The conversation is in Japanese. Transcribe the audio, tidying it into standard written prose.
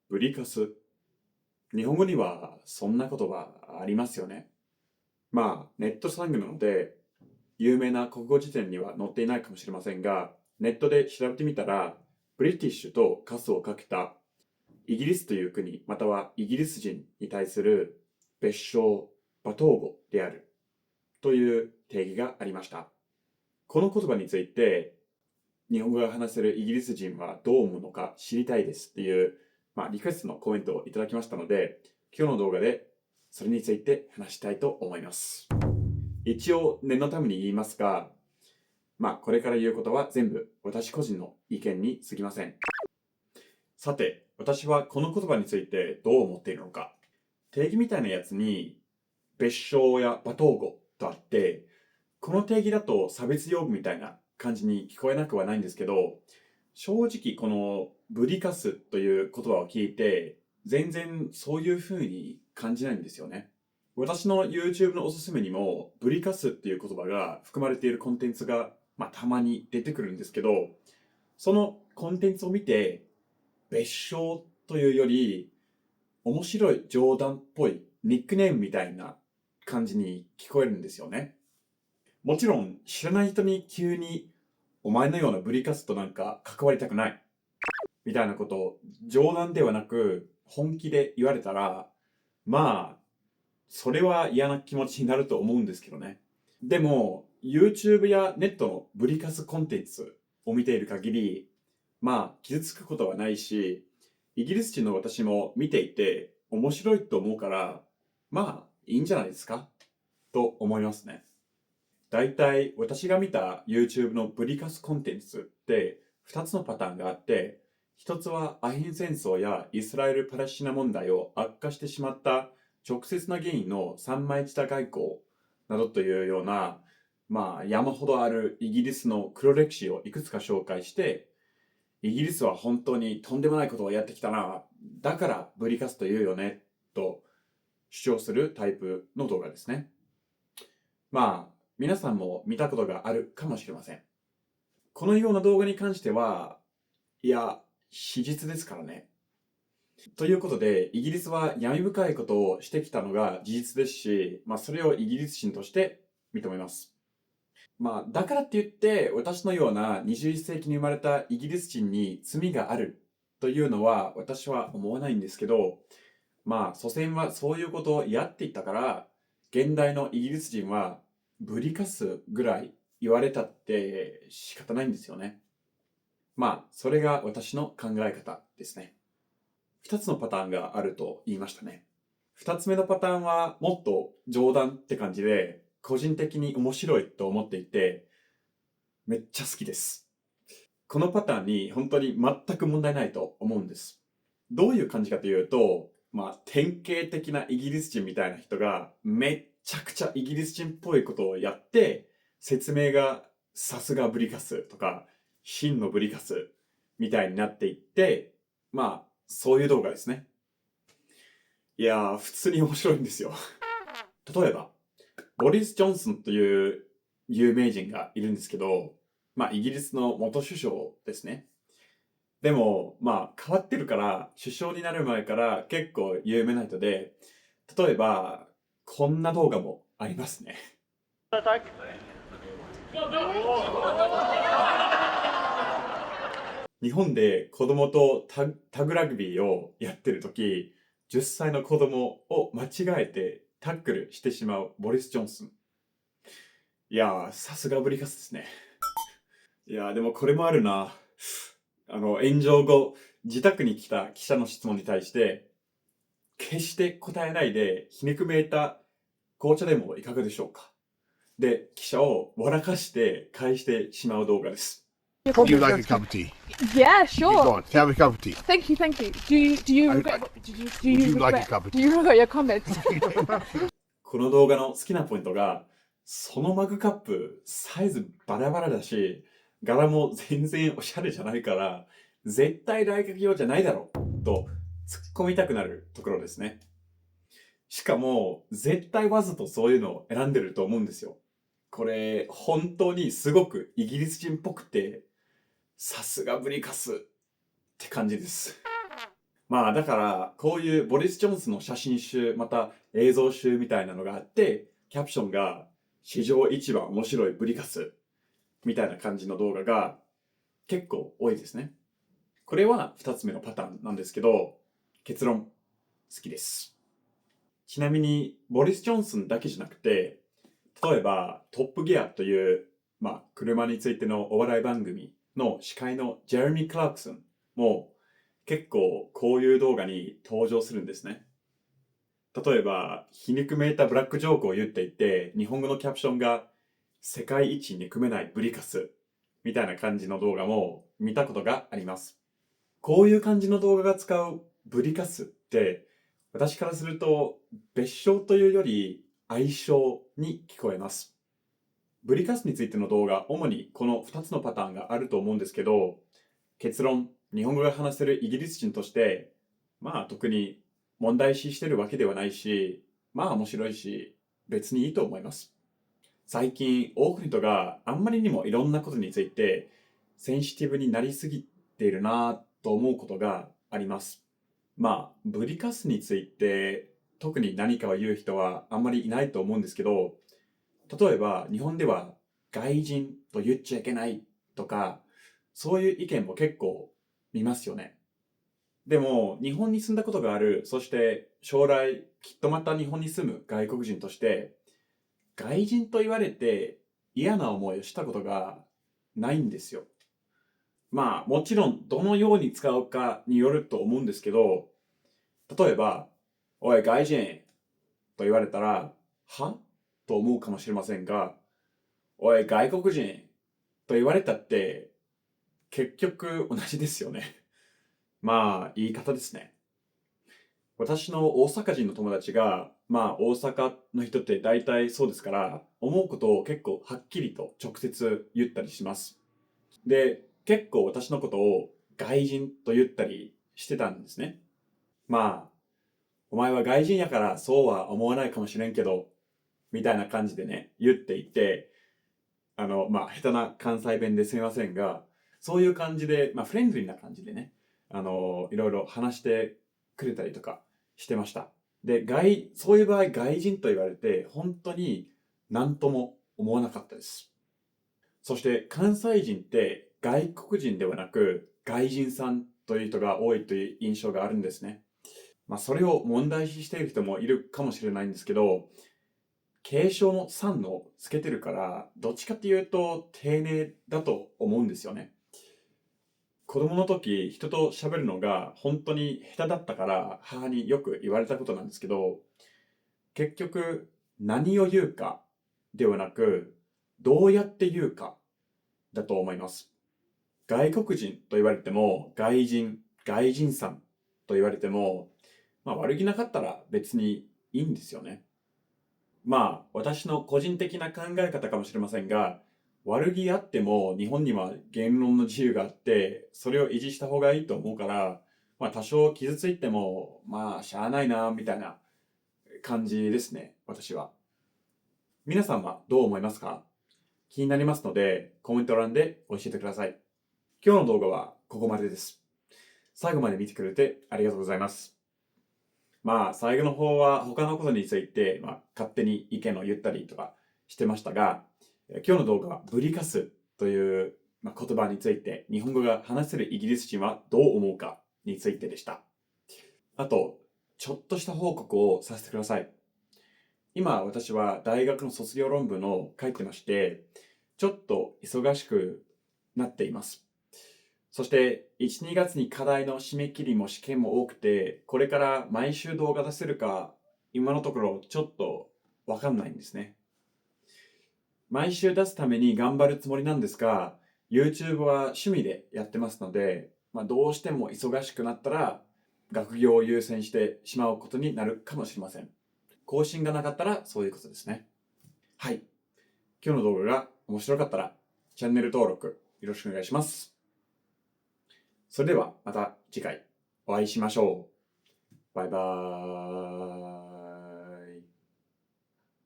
ブリカス。日本語にはそんな言葉ありますよね。ネットスラングなので、有名な国語辞典には載っていないかもしれませんが、ネットで調べてみたら、ブリティッシュとカスをかけたイギリスという国、またはイギリス人に対する別称、罵倒語であるという定義がありました。この言葉について、日本語が話せるイギリス人はどう思うのか知りたいですっていう、リクエストのコメントをいただきましたので、今日の動画でそれについて話したいと思います。一応念のために言いますが、これから言うことは全部私個人の意見に過ぎません。さて、私はこの言葉についてどう思っているのか。定義みたいなやつに別称や罵倒語とあって、この定義だと差別用語みたいな感じに聞こえなくはないんですけど、正直このブリカスという言葉を聞いて、全然そういう風に感じないんですよね。私の YouTube のおすすめにも、ブリカスっていう言葉が含まれているコンテンツが、たまに出てくるんですけど、そのコンテンツを見て、別称というより、面白い冗談っぽいニックネームみたいな感じに聞こえるんですよね。もちろん知らない人に急にお前のようなブリカスとなんか関わりたくないみたいなことを冗談ではなく本気で言われたら、それは嫌な気持ちになると思うんですけどね。でも YouTube やネットのブリカスコンテンツを見ている限り、傷つくことはないし、イギリス人の私も見ていて面白いと思うから、いいんじゃないですかと思いますね。だいたい私が見た YouTube のブリカスコンテンツって2つのパターンがあって、1つはアヘン戦争やイスラエル・パレスチナ問題を悪化してしまった直接な原因の三枚舌外交などというような、山ほどあるイギリスの黒歴史をいくつか紹介して、イギリスは本当にとんでもないことをやってきたな、だからブリカスと言うよね、と主張するタイプの動画ですね。皆さんも見たことがあるかもしれません。このような動画に関しては、史実ですからね。ということで、イギリスは闇深いことをしてきたのが事実ですし、それをイギリス人として認めます。だからって言って、私のような21世紀に生まれたイギリス人に罪があるというのは私は思わないんですけど、祖先はそういうことをやっていったから、現代のイギリス人はブリカスぐらい言われたって仕方ないんですよね。それが私の考え方ですね。2つのパターンがあると言いましたね。2つ目のパターンはもっと冗談って感じで、個人的に面白いと思っていて、めっちゃ好きです。このパターンに本当に全く問題ないと思うんです。どういう感じかというと、典型的なイギリス人みたいな人がめっちゃくちゃイギリス人っぽいことをやって、説明がさすがブリカスとか、真のブリカスみたいになっていって、そういう動画ですね。普通に面白いんですよ。例えば、ボリス・ジョンソンという有名人がいるんですけど、イギリスの元首相ですね。でも、変わってるから、首相になる前から結構有名な人で、例えば、こんな動画もありますね。日本で子供とタグラグビーをやってる時、10歳の子供を間違えてタックルしてしまうボリス・ジョンソン。さすがブリカスですね。でもこれもあるな。炎上後、自宅に来た記者の質問に対して、決して答えないでひねくめいた紅茶でもいかがでしょうか。で、記者を笑かして返してしまう動画です。Do you like a cup of tea? Yeah, Go sure. on, have a cup of tea. Thank you, thank you. Do you regret? Do Would you you like a regret? cup of Do you regret your comments? この動画の好きなポイントが、そのマグカップサイズバラバラだし、柄も全然おしゃれじゃないから、絶対来客用じゃないだろうと突っ込みたくなるところですね。しかも、絶対わざとそういうのを選んでると思うんですよ。これ、本当にすごくイギリス人っぽくて、さすがブリカスって感じです。まあだからこういうボリス・ジョンソンの写真集また映像集みたいなのがあってキャプションが史上一番面白いブリカスみたいな感じの動画が結構多いですね。これは2つ目のパターンなんですけど結論好きです。ちなみにボリス・ジョンソンだけじゃなくて例えばトップギアという車についてのお笑い番組の司会のジェレミー・クラークソンも結構こういう動画に登場するんですね。例えば、皮肉めいたブラックジョークを言っていて、日本語のキャプションが世界一憎めないブリカスみたいな感じの動画も見たことがあります。こういう感じの動画が使うブリカスって私からすると別称というより愛称に聞こえます。ブリカスについての動画、主にこの2つのパターンがあると思うんですけど、結論、日本語が話せるイギリス人として、特に問題視してるわけではないし、面白いし、別にいいと思います。最近、多くの人があんまりにもいろんなことについて、センシティブになりすぎているなと思うことがあります。ブリカスについて、特に何かを言う人はあんまりいないと思うんですけど、例えば日本では外人と言っちゃいけないとか、そういう意見も結構見ますよね。でも日本に住んだことがある、そして将来きっとまた日本に住む外国人として、外人と言われて嫌な思いをしたことがないんですよ。もちろんどのように使うかによると思うんですけど、例えば、おい外人と言われたら、はと思うかもしれませんが、おい外国人と言われたって結局同じですよね。言い方ですね。私の大阪人の友達が、大阪の人って大体そうですから、思うことを結構はっきりと直接言ったりします。で、結構私のことを外人と言ったりしてたんですね。お前は外人やからそうは思わないかもしれんけど、みたいな感じでね、言っていて、下手な関西弁ですみませんが、そういう感じで、フレンドリーな感じでね、いろいろ話してくれたりとかしてました。で、そういう場合、外人と言われて、本当に何とも思わなかったです。そして、関西人って外国人ではなく、外人さんという人が多いという印象があるんですね。それを問題視している人もいるかもしれないんですけど、継承の3のつけてるから、どっちかっていうと丁寧だと思うんですよね。子供の時、人と喋るのが本当に下手だったから母によく言われたことなんですけど、結局何を言うかではなく、どうやって言うかだと思います。外国人と言われても、外人さんと言われても、悪気なかったら別にいいんですよね。私の個人的な考え方かもしれませんが、悪気あっても日本には言論の自由があって、それを維持した方がいいと思うから、多少傷ついても、しゃあないな、みたいな感じですね、私は。皆さんはどう思いますか？気になりますので、コメント欄で教えてください。今日の動画はここまでです。最後まで見てくれてありがとうございます。最後の方は他のことについて、勝手に意見を言ったりとかしてましたが、今日の動画はブリカスという、言葉について日本語が話せるイギリス人はどう思うかについてでした。あと、ちょっとした報告をさせてください。今、私は大学の卒業論文を書いてまして、ちょっと忙しくなっています。そして1、2月に課題の締め切りも試験も多くて、これから毎週動画出せるか、今のところちょっとわかんないんですね。毎週出すために頑張るつもりなんですが、YouTube は趣味でやってますので、どうしても忙しくなったら、学業を優先してしまうことになるかもしれません。更新がなかったらそういうことですね。はい。今日の動画が面白かったら、チャンネル登録よろしくお願いします。それではまた次回お会いしましょう。バイバーイ。